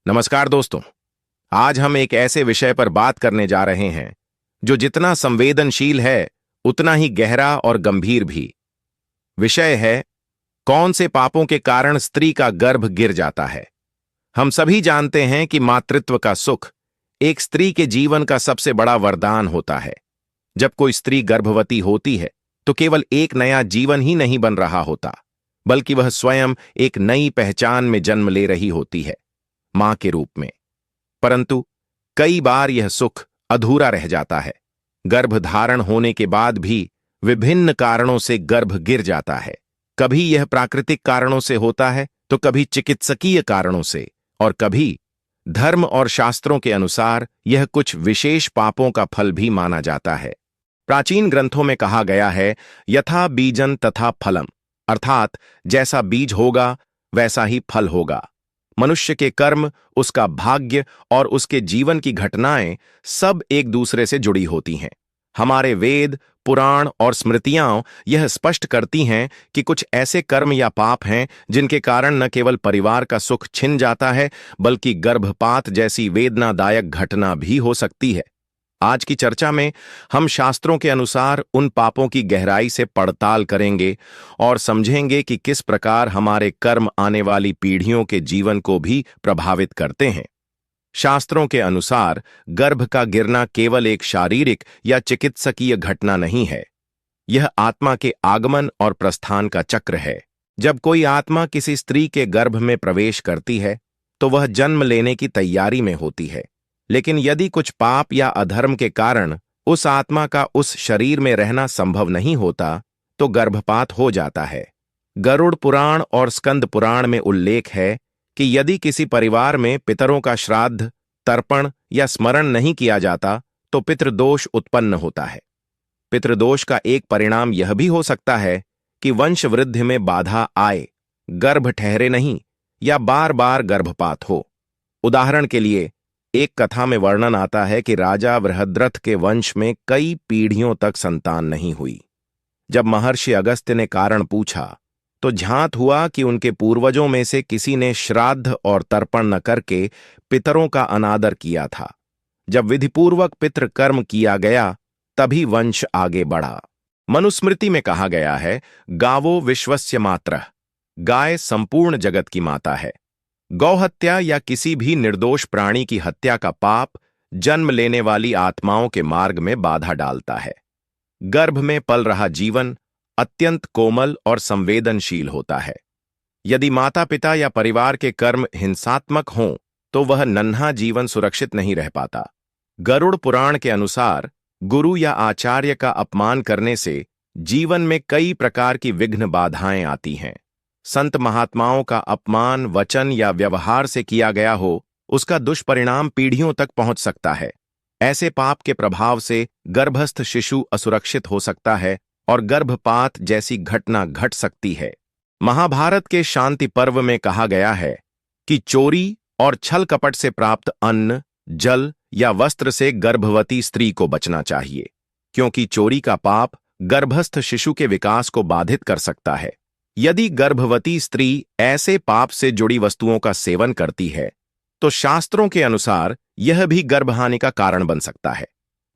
नमस्कार दोस्तों। आज हम एक ऐसे विषय पर बात करने जा रहे हैं जो जितना संवेदनशील है उतना ही गहरा और गंभीर भी। विषय है, कौन से पापों के कारण स्त्री का गर्भ गिर जाता है। हम सभी जानते हैं कि मातृत्व का सुख एक स्त्री के जीवन का सबसे बड़ा वरदान होता है। जब कोई स्त्री गर्भवती होती है तो केवल एक नया जीवन ही नहीं बन रहा होता, बल्कि वह स्वयं एक नई पहचान में जन्म ले रही होती है, मां के रूप में। परंतु कई बार यह सुख अधूरा रह जाता है। गर्भ धारण होने के बाद भी विभिन्न कारणों से गर्भ गिर जाता है। कभी यह प्राकृतिक कारणों से होता है तो कभी चिकित्सकीय कारणों से, और कभी धर्म और शास्त्रों के अनुसार यह कुछ विशेष पापों का फल भी माना जाता है। प्राचीन ग्रंथों में कहा गया है, यथा बीजन तथा फलम, अर्थात जैसा बीज होगा वैसा ही फल होगा। मनुष्य के कर्म, उसका भाग्य और उसके जीवन की घटनाएं सब एक दूसरे से जुड़ी होती हैं। हमारे वेद, पुराण और स्मृतियां यह स्पष्ट करती हैं कि कुछ ऐसे कर्म या पाप हैं जिनके कारण न केवल परिवार का सुख छिन जाता है, बल्कि गर्भपात जैसी वेदनादायक घटना भी हो सकती है। आज की चर्चा में हम शास्त्रों के अनुसार उन पापों की गहराई से पड़ताल करेंगे और समझेंगे कि किस प्रकार हमारे कर्म आने वाली पीढ़ियों के जीवन को भी प्रभावित करते हैं। शास्त्रों के अनुसार गर्भ का गिरना केवल एक शारीरिक या चिकित्सकीय घटना नहीं है। यह आत्मा के आगमन और प्रस्थान का चक्र है। जब कोई आत्मा किसी स्त्री के गर्भ में प्रवेश करती है तो वह जन्म लेने की तैयारी में होती है। लेकिन यदि कुछ पाप या अधर्म के कारण उस आत्मा का उस शरीर में रहना संभव नहीं होता तो गर्भपात हो जाता है। गरुड़ पुराण और स्कंद पुराण में उल्लेख है कि यदि किसी परिवार में पितरों का श्राद्ध, तर्पण या स्मरण नहीं किया जाता तो पितृदोष उत्पन्न होता है। पितृदोष का एक परिणाम यह भी हो सकता है कि वंश वृद्धि में बाधा आए, गर्भ ठहरे नहीं या बार बार गर्भपात हो। उदाहरण के लिए, एक कथा में वर्णन आता है कि राजा बृहद्रथ के वंश में कई पीढ़ियों तक संतान नहीं हुई। जब महर्षि अगस्त्य ने कारण पूछा तो झांत हुआ कि उनके पूर्वजों में से किसी ने श्राद्ध और तर्पण न करके पितरों का अनादर किया था। जब विधिपूर्वक पितृकर्म किया गया तभी वंश आगे बढ़ा। मनुस्मृति में कहा गया है, गावो विश्वस्य मातरः, गाय संपूर्ण जगत की माता है। गौहत्या या किसी भी निर्दोष प्राणी की हत्या का पाप जन्म लेने वाली आत्माओं के मार्ग में बाधा डालता है। गर्भ में पल रहा जीवन अत्यंत कोमल और संवेदनशील होता है। यदि माता पिता या परिवार के कर्म हिंसात्मक हों तो वह नन्हा जीवन सुरक्षित नहीं रह पाता। गरुड़ पुराण के अनुसार गुरु या आचार्य का अपमान करने से जीवन में कई प्रकार की विघ्न बाधाएं आती हैं। संत महात्माओं का अपमान वचन या व्यवहार से किया गया हो, उसका दुष्परिणाम पीढ़ियों तक पहुंच सकता है। ऐसे पाप के प्रभाव से गर्भस्थ शिशु असुरक्षित हो सकता है और गर्भपात जैसी घटना घट सकती है। महाभारत के शांति पर्व में कहा गया है कि चोरी और छल कपट से प्राप्त अन्न, जल या वस्त्र से गर्भवती स्त्री को बचना चाहिए, क्योंकि चोरी का पाप गर्भस्थ शिशु के विकास को बाधित कर सकता है। यदि गर्भवती स्त्री ऐसे पाप से जुड़ी वस्तुओं का सेवन करती है तो शास्त्रों के अनुसार यह भी गर्भहानि का कारण बन सकता है।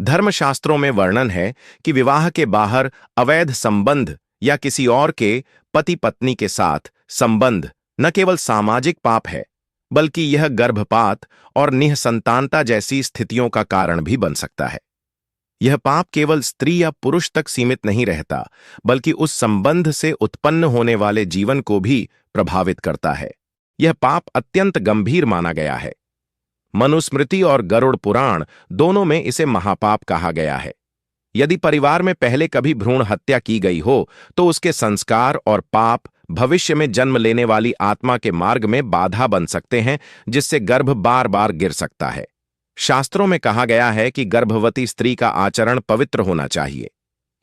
धर्मशास्त्रों में वर्णन है कि विवाह के बाहर अवैध संबंध या किसी और के पति पत्नी के साथ संबंध न केवल सामाजिक पाप है, बल्कि यह गर्भपात और निःसंतानता जैसी स्थितियों का कारण भी बन सकता है। यह पाप केवल स्त्री या पुरुष तक सीमित नहीं रहता, बल्कि उस संबंध से उत्पन्न होने वाले जीवन को भी प्रभावित करता है। यह पाप अत्यंत गंभीर माना गया है। मनुस्मृति और गरुड़ पुराण दोनों में इसे महापाप कहा गया है। यदि परिवार में पहले कभी भ्रूण हत्या की गई हो तो उसके संस्कार और पाप भविष्य में जन्म लेने वाली आत्मा के मार्ग में बाधा बन सकते हैं, जिससे गर्भ बार बार गिर सकता है। शास्त्रों में कहा गया है कि गर्भवती स्त्री का आचरण पवित्र होना चाहिए।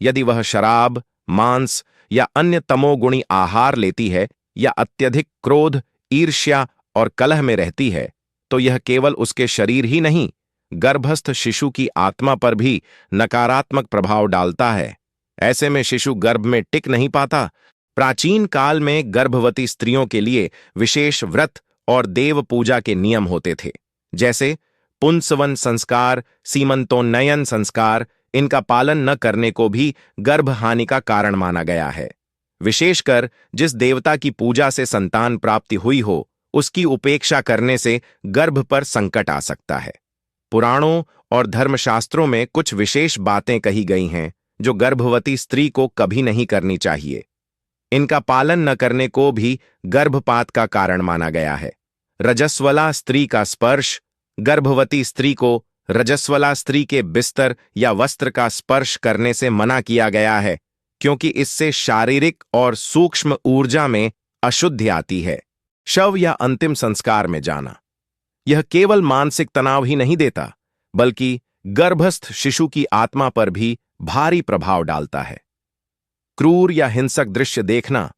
यदि वह शराब, मांस या अन्य तमोगुणी आहार लेती है या अत्यधिक क्रोध, ईर्ष्या और कलह में रहती है तो यह केवल उसके शरीर ही नहीं, गर्भस्थ शिशु की आत्मा पर भी नकारात्मक प्रभाव डालता है। ऐसे में शिशु गर्भ में टिक नहीं पाता। प्राचीन काल में गर्भवती स्त्रियों के लिए विशेष व्रत और देव पूजा के नियम होते थे, जैसे पुंसवन संस्कार, सीमंतोन्नयन संस्कार। इनका पालन न करने को भी गर्भ हानि का कारण माना गया है। विशेषकर जिस देवता की पूजा से संतान प्राप्ति हुई हो, उसकी उपेक्षा करने से गर्भ पर संकट आ सकता है। पुराणों और धर्मशास्त्रों में कुछ विशेष बातें कही गई हैं जो गर्भवती स्त्री को कभी नहीं करनी चाहिए। इनका पालन न करने को भी गर्भपात का कारण माना गया है। रजस्वला स्त्री का स्पर्श। गर्भवती स्त्री को रजस्वला स्त्री के बिस्तर या वस्त्र का स्पर्श करने से मना किया गया है, क्योंकि इससे शारीरिक और सूक्ष्म ऊर्जा में अशुद्धि आती है। शव या अंतिम संस्कार में जाना, यह केवल मानसिक तनाव ही नहीं देता, बल्कि गर्भस्थ शिशु की आत्मा पर भी भारी प्रभाव डालता है। क्रूर या हिंसक दृश्य देखना।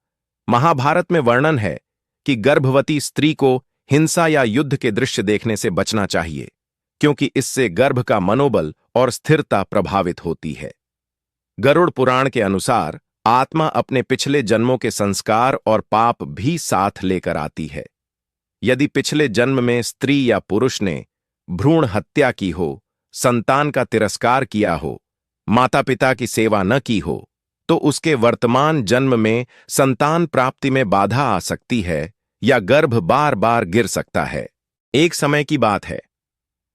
महाभारत में वर्णन है कि गर्भवती स्त्री को हिंसा या युद्ध के दृश्य देखने से बचना चाहिए, क्योंकि इससे गर्भ का मनोबल और स्थिरता प्रभावित होती है। गरुड़ पुराण के अनुसार आत्मा अपने पिछले जन्मों के संस्कार और पाप भी साथ लेकर आती है। यदि पिछले जन्म में स्त्री या पुरुष ने भ्रूण हत्या की हो, संतान का तिरस्कार किया हो, माता पिता की सेवा न की हो, तो उसके वर्तमान जन्म में संतान प्राप्ति में बाधा आ सकती है या गर्भ बार बार गिर सकता है। एक समय की बात है,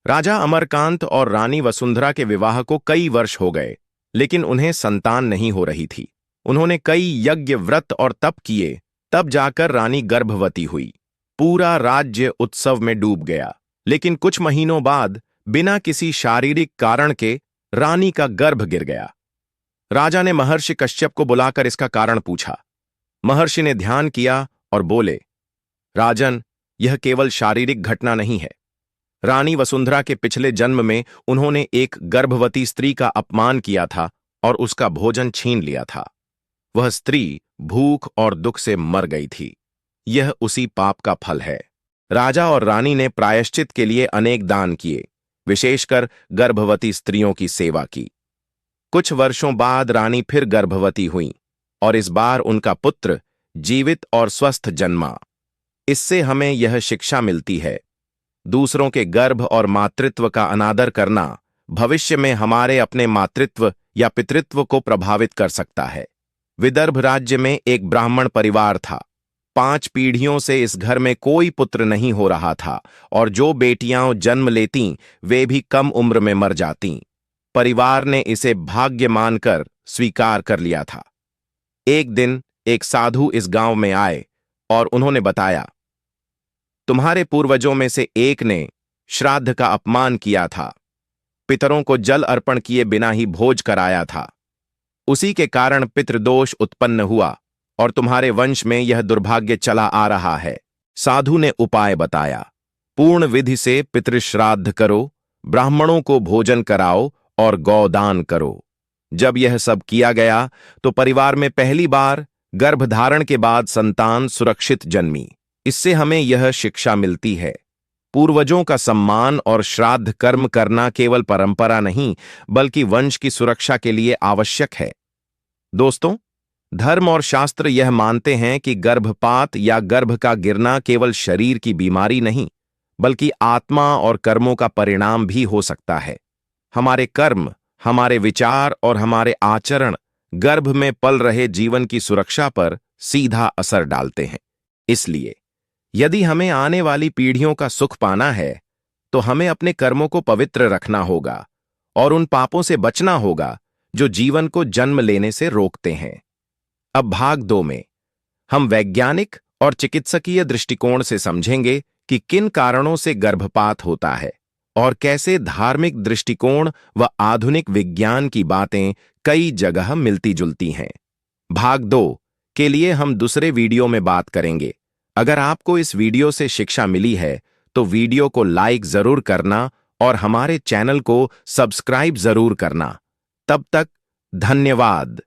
राजा अमरकांत और रानी वसुंधरा के विवाह को कई वर्ष हो गए, लेकिन उन्हें संतान नहीं हो रही थी। उन्होंने कई यज्ञ, व्रत और तप किए, तब जाकर रानी गर्भवती हुई। पूरा राज्य उत्सव में डूब गया, लेकिन कुछ महीनों बाद बिना किसी शारीरिक कारण के रानी का गर्भ गिर गया। राजा ने महर्षि कश्यप को बुलाकर इसका कारण पूछा। महर्षि ने ध्यान किया और बोले, राजन, यह केवल शारीरिक घटना नहीं है। रानी वसुंधरा के पिछले जन्म में उन्होंने एक गर्भवती स्त्री का अपमान किया था और उसका भोजन छीन लिया था। वह स्त्री भूख और दुख से मर गई थी। यह उसी पाप का फल है। राजा और रानी ने प्रायश्चित के लिए अनेक दान किए, विशेषकर गर्भवती स्त्रियों की सेवा की। कुछ वर्षों बाद रानी फिर गर्भवती हुई और इस बार उनका पुत्र जीवित और स्वस्थ जन्मा। इससे हमें यह शिक्षा मिलती है, दूसरों के गर्भ और मातृत्व का अनादर करना भविष्य में हमारे अपने मातृत्व या पितृत्व को प्रभावित कर सकता है। विदर्भ राज्य में एक ब्राह्मण परिवार था। 5 पीढ़ियों से इस घर में कोई पुत्र नहीं हो रहा था और जो बेटियां जन्म लेतीं वे भी कम उम्र में मर जातीं। परिवार ने इसे भाग्य मानकर स्वीकार कर लिया था। एक दिन एक साधु इस गांव में आए और उन्होंने बताया, तुम्हारे पूर्वजों में से एक ने श्राद्ध का अपमान किया था, पितरों को जल अर्पण किए बिना ही भोज कराया था। उसी के कारण पितृदोष उत्पन्न हुआ और तुम्हारे वंश में यह दुर्भाग्य चला आ रहा है। साधु ने उपाय बताया, पूर्ण विधि से पितृश्राद्ध करो, ब्राह्मणों को भोजन कराओ और गौदान करो। जब यह सब किया गया तो परिवार में पहली बार गर्भधारण के बाद संतान सुरक्षित जन्मी। इससे हमें यह शिक्षा मिलती है, पूर्वजों का सम्मान और श्राद्ध कर्म करना केवल परंपरा नहीं, बल्कि वंश की सुरक्षा के लिए आवश्यक है। दोस्तों, धर्म और शास्त्र यह मानते हैं कि गर्भपात या गर्भ का गिरना केवल शरीर की बीमारी नहीं, बल्कि आत्मा और कर्मों का परिणाम भी हो सकता है। हमारे कर्म, हमारे विचार और हमारे आचरण गर्भ में पल रहे जीवन की सुरक्षा पर सीधा असर डालते हैं। इसलिए यदि हमें आने वाली पीढ़ियों का सुख पाना है, तो हमें अपने कर्मों को पवित्र रखना होगा और उन पापों से बचना होगा जो जीवन को जन्म लेने से रोकते हैं। अब भाग 2 में हम वैज्ञानिक और चिकित्सकीय दृष्टिकोण से समझेंगे कि किन कारणों से गर्भपात होता है और कैसे धार्मिक दृष्टिकोण व आधुनिक विज्ञान की बातें कई जगह मिलती जुलती हैं। भाग 2 के लिए हम दूसरे वीडियो में बात करेंगे। अगर आपको इस वीडियो से शिक्षा मिली है तो वीडियो को लाइक जरूर करना और हमारे चैनल को सब्सक्राइब जरूर करना। तब तक धन्यवाद।